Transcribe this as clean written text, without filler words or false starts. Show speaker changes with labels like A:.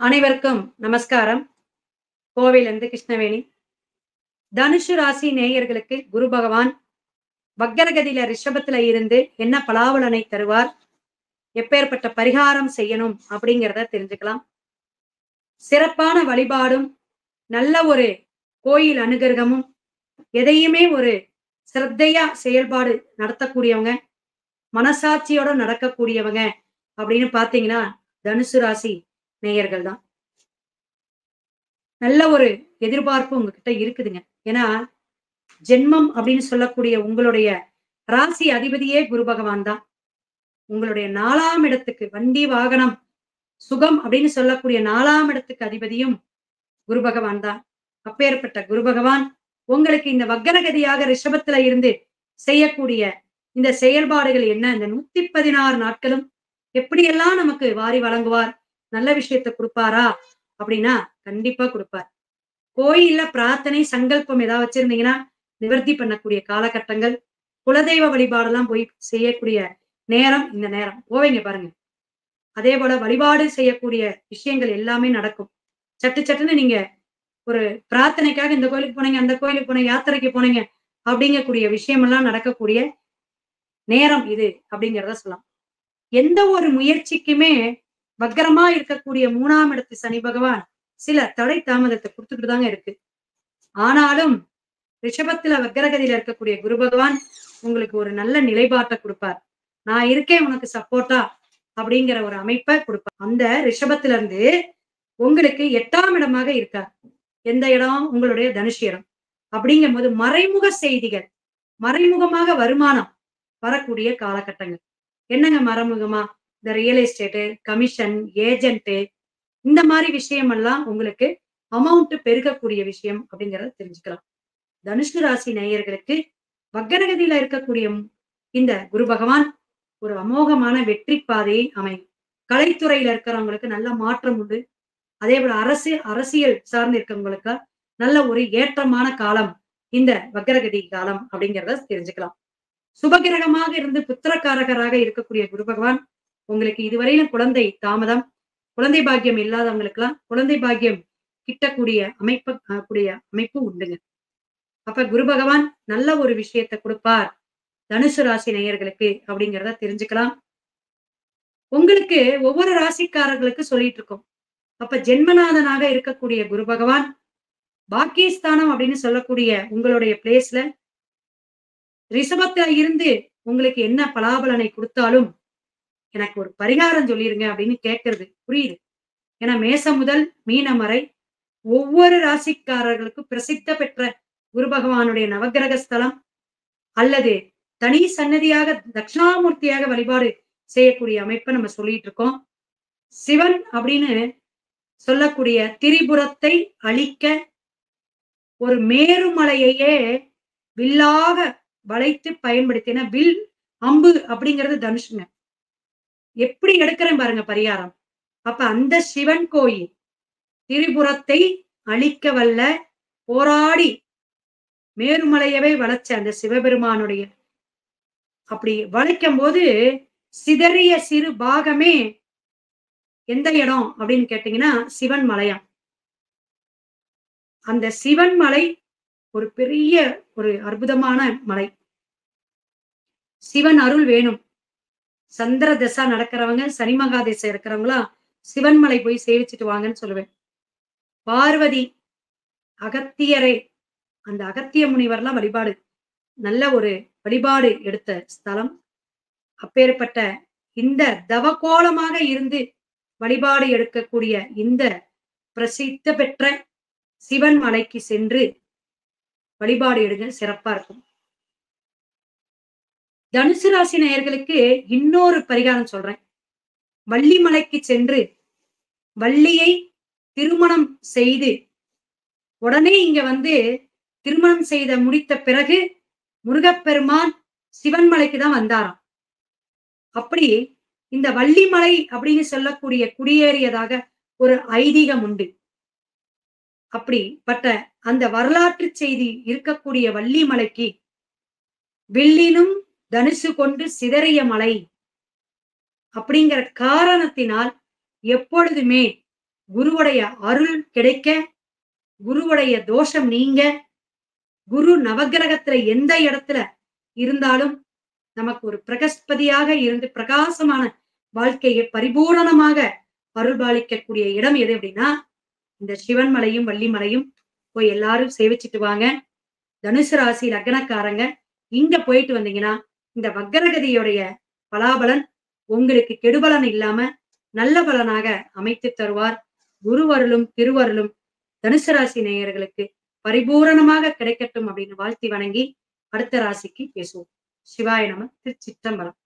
A: அனைவருக்கும் நமஸ்காரம். கோவையிலிருந்து கிருஷ்ணவேணி. தனுசு ராசி நேயர்களுக்கு குரு பகவான் வக்கரகதியில ரிஷபத்துல இருந்து என்ன பலாபலனை தருவார், எப்பேற்பட்ட பரிகாரம் செய்யணும் அப்படிங்கிறத தெரிஞ்சுக்கலாம். சிறப்பான வழிபாடும் நல்ல ஒரு கோயில் அனுகிரகமும் எதையுமே ஒரு சிரத்தையா செயல்பாடு நடத்தக்கூடியவங்க, மனசாட்சியோட நடக்கக்கூடியவங்க அப்படின்னு பாத்தீங்கன்னா தனுசு ராசி நேயர்கள் தான். நல்ல ஒரு எதிர்பார்ப்பு உங்ககிட்ட இருக்குதுங்க. ஏன்னா ஜென்மம் அப்படின்னு சொல்லக்கூடிய உங்களுடைய ராசி அதிபதியே குரு பகவான் தான். உங்களுடைய 4ஆம் இடத்துக்கு வண்டி வாகனம் சுகம் அப்படின்னு சொல்லக்கூடிய 4ஆம் இடத்துக்கு அதிபதியும் குரு பகவான் தான். அப்பேற்பட்ட குரு பகவான் உங்களுக்கு இந்த வக்கரகதியாக ரிஷபத்துல இருந்து செய்யக்கூடிய இந்த செயல்பாடுகள் என்ன, இந்த 116 நாட்களும் எப்படியெல்லாம் நமக்கு வாரி வழங்குவார், நல்ல விஷயத்த கொடுப்பாரா அப்படின்னா கண்டிப்பா கொடுப்பார். கோயில்ல பிரார்த்தனை சங்கல்பம் ஏதாவது வச்சிருந்தீங்கன்னா நிவர்த்தி பண்ணக்கூடிய காலகட்டங்கள், குலதெய்வ வழிபாடெல்லாம் போய் செய்யக்கூடிய நேரம் இந்த நேரம் போவீங்க பாருங்க. அதே போல வழிபாடு செய்யக்கூடிய விஷயங்கள் எல்லாமே நடக்கும். சட்டு சட்டுன்னு நீங்க ஒரு பிரார்த்தனைக்காக இந்த கோயிலுக்கு போனீங்க, அந்த கோயிலுக்கு போனீங்க, யாத்திரைக்கு போனீங்க அப்படிங்கக்கூடிய விஷயம் எல்லாம் நடக்கக்கூடிய நேரம் இது அப்படிங்கிறத சொல்லலாம். எந்த ஒரு முயற்சிக்குமே வக்கரமா இருக்கக்கூடிய 3ஆம் இடத்து சனி பகவான் சில தடை தாமதத்தை கொடுத்துக்கிட்டு தாங்க இருக்கு. ஆனாலும் ரிஷபத்துல வக்கரகதியில இருக்கக்கூடிய குரு பகவான் உங்களுக்கு ஒரு நல்ல நிலைப்பாட்டை கொடுப்பார். நான் இருக்கேன் உனக்கு சப்போர்ட்டா அப்படிங்கிற ஒரு அமைப்பை கொடுப்பார். அந்த ரிஷபத்துல இருந்து உங்களுக்கு 8ஆம் இடமாக இருக்கார். எந்த இடம்? உங்களுடைய தனுஷ் இடம். அப்படிங்கும் போது மறைமுக செய்திகள், மறைமுகமாக வருமானம் வரக்கூடிய காலகட்டங்கள். என்னங்க மறைமுகமா? இந்த ரியல் எஸ்டேட்டு, கமிஷன், ஏஜென்ட், இந்த மாதிரி விஷயம் எல்லாம் உங்களுக்கு அமௌண்ட் பெருகக்கூடிய விஷயம் அப்படிங்கறத தெரிஞ்சுக்கலாம். தனுஷு ராசி நேயர்களுக்கு வக்கரகதியில இருக்கக்கூடிய இந்த குரு பகவான் ஒரு அமோகமான வெற்றி பாதையை அமையும். கலைத்துறையில இருக்கிறவங்களுக்கு நல்ல மாற்றம் உண்டு. அதே போல அரசியல் சார்ந்து இருக்கவங்களுக்கு நல்ல ஒரு ஏற்றமான காலம் இந்த வக்கரகதி காலம் அப்படிங்கிறத தெரிஞ்சுக்கலாம். சுபகிரகமாக இருந்து புத்திரக்காரகராக இருக்கக்கூடிய குரு பகவான் உங்களுக்கு இதுவரையிலும் குழந்தை தாமதம், குழந்தை பாக்கியம் இல்லாதவங்களுக்கெல்லாம் குழந்தை பாக்கியம் கிட்டக்கூடிய அமைப்பு உண்டுங்க. அப்ப குரு பகவான் நல்ல ஒரு விஷயத்தை கொடுப்பார் தனுசு ராசி நேயர்களுக்கு அப்படிங்கிறத தெரிஞ்சுக்கலாம். உங்களுக்கு ஒவ்வொரு ராசிக்காரர்களுக்கு சொல்லிட்டு இருக்கோம். அப்ப ஜென்மநாதனாக இருக்கக்கூடிய குரு பகவான் பாக்கியஸ்தானம் அப்படின்னு சொல்லக்கூடிய உங்களுடைய பிளேஸ்ல ரிஷபத்துல இருந்து உங்களுக்கு என்ன பலாபலனை கொடுத்தாலும் எனக்கு ஒரு பரிகாரம் சொல்லிருங்க அப்படின்னு கேட்கறது புரியுது. ஏன்னா மேசம் முதல் மீனம் வரை ஒவ்வொரு ராசிக்காரர்களுக்கும் பிரசித்த பெற்ற குரு பகவானுடைய நவகிரக ஸ்தலம் அல்லது தனி சன்னதியாக தட்சிணாமூர்த்தியாக வழிபாடு செய்யக்கூடிய அமைப்பை நம்ம சொல்லிட்டு இருக்கோம். சிவன் அப்படின்னு சொல்லக்கூடிய திரிபுரத்தை அழிக்க ஒரு மேருமலையையே வில்லாக வளைத்து பயன்படுத்தின வில் அம்பு அப்படிங்கிறது தனுஷுங்க. எப்படி எடுக்கிறேன் பாருங்க பரிகாரம். அப்ப அந்த சிவன் கோயில் திரிபுரத்தை அழிக்க வல்ல போராடி மேருமலையவே வளைச்ச அந்த சிவபெருமானுடைய அப்படி வளைக்கும் போது சிதறிய சிறு பாகமே எந்த இடம் அப்படின்னு கேட்டீங்கன்னா சிவன் மலையாம். அந்த சிவன் மலை ஒரு பெரிய ஒரு அற்புதமான மலை. சிவன் அருள் வேணும். சந்திர தசா நடக்கிறவங்க, சனி மகா திசை இருக்கிறவங்களாம் சிவன்மலை போய் சேவிச்சுட்டு வாங்கன்னு சொல்லுவேன். பார்வதி அகத்தியரே, அந்த அகத்திய முனிவர்லாம் வழிபாடு நல்ல ஒரு வழிபாடு எடுத்த ஸ்தலம். அப்பேற்பட்ட இந்த தவக்கோலமாக இருந்து வழிபாடு எடுக்கக்கூடிய இந்த பிரசித்த பெற்ற சிவன் மலைக்கு சென்று வழிபாடு எடுங்க, சிறப்பா இருக்கும். தனுசு ராசி நேயர்களுக்கு இன்னொரு பரிகாரம் சொல்றேன். வள்ளி மலைக்கு சென்று வள்ளியை திருமணம் செய்து உடனே இங்க வந்து திருமணம் செய்த முடித்த பிறகு முருகப்பெருமான் சிவன் மலைக்கு தான் வந்தாராம். அப்படி இந்த வள்ளிமலை அப்படின்னு சொல்லக்கூடிய குடியேறியதாக ஒரு ஐதீகம் உண்டு. அப்படிப்பட்ட அந்த வரலாற்று செய்தி இருக்கக்கூடிய வள்ளிமலைக்கு வில்லினும் தனுசு கொண்டு சிதறிய மலை அப்படிங்கிற காரணத்தினால் எப்பொழுதுமே குருவுடைய அருள் கிடைக்க, குருவுடைய தோஷம் நீங்க, குரு நவக்கிரகத்துல எந்த இடத்துல இருந்தாலும் நமக்கு ஒரு பிரகஸ்பதியாக இருந்து பிரகாசமான வாழ்க்கையை பரிபூரணமாக அருள்பாலிக்கக்கூடிய இடம் எது அப்படின்னா இந்த சிவன் மலையும் வள்ளி மலையும் போய் எல்லாரும் சேவிச்சுட்டு வாங்க. தனுசு ராசி லக்னக்காரங்க இங்க போயிட்டு வந்தீங்கன்னா இந்த வக்கரகதியுடைய பலாபலன் உங்களுக்கு கெடுபலன் இல்லாம நல்ல பலனாக அமைத்து தருவார். குருவருளும் திருவருளும் தனுசு ராசி நேயர்களுக்கு பரிபூரணமாக கிடைக்கட்டும் அப்படின்னு வாழ்த்தி வணங்கி அடுத்த ராசிக்கு பேசுவோம். சிவாய நம. திருச்சிற்றம்பலம்.